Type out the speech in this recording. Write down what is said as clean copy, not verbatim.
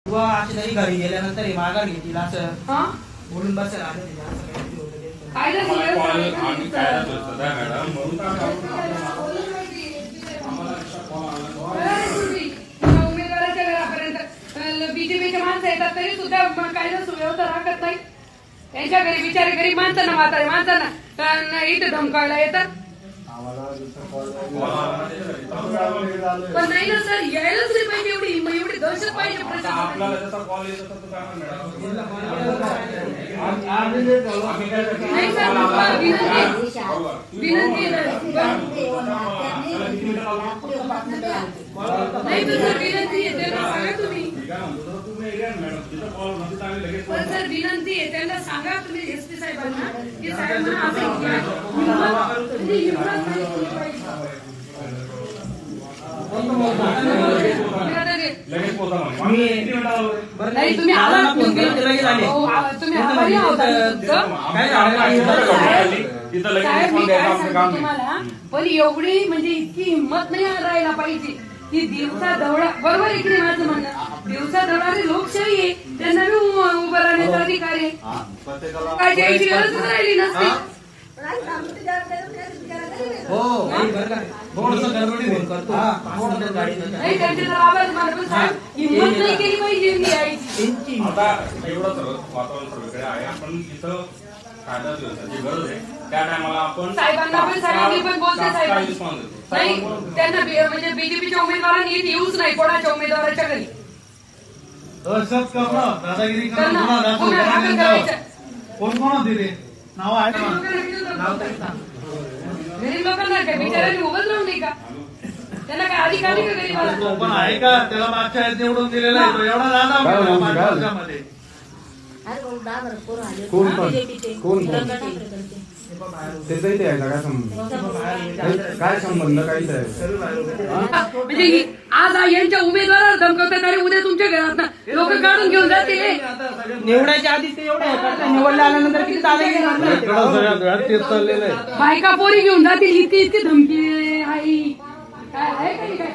किंवा अशी तरी घरी गेल्यानंतर हे माघार घेतील असं बोलून बसेल आलं उमेदवाराच्या घरापर्यंत बीजेपीच्या माणसं येतात तरी सुद्धा कायदा सुव्यवस्था राखत नाही. त्यांच्या घरी बिचारे गरीब माणसांना म्हातारे माणसांना इथे धमकायला येतात. पण नाही ना सर, यायलाच नाही पाहिजे एवढी दहशत पाहिजे विनंती सांगा तुम्ही. पण सर विनंती आहे त्यांना सांगा तुम्ही एसपी साहेबांना की साहेबांना तुम्ही तुम्हाला पण एवढी म्हणजे इतकी हिंमत नाही राहायला पाहिजे की दिवसा दौडा. बरोबर आहे की नाही माझं म्हणणं? दिवसा दौडारी लोकशाही आहे, त्यांना बी उभं राहण्याचा अधिकार आहे. काय द्यायची गरज राहिली नसते. हिंमत नाही केली पाहिजे आता एवढं सर्व वातावरण सगळीकडे आहे. आपण इथं कायदा दिवसाची गरज आहे त्या टायमाला आपण साहेबांना पण साहेबांनी पण बोलते साहेब नाही त्यांना म्हणजे बीजेपीच्या उमेदवारांनी येऊच नाही कोणाच्या उमेदवाराच्या घरी दहशत करणं, दादागिरी करणं, कोण कोण होते ते नाव आहे गरीब लोकांना काय बिचारांनी उभंच राहून नाही का? त्यांना काय अधिकार नाही का गरीबाला? पण आहे का त्याला मागच्या वेळेस निवडून दिलेला आहे एवढा दादा मध्ये काय संबंध काहीच आहे म्हणजे आज यांच्या उमेदवाराला धमकवतात आणि उद्या तुमच्या घरात लोक काढून घेऊन जाते. निवडायच्या आधी ते एवढं निवडलं आल्यानंतर किती दादागिरी बायका पोरी घेऊन जातील इतकी धमकी आहे. काय आहे काही काय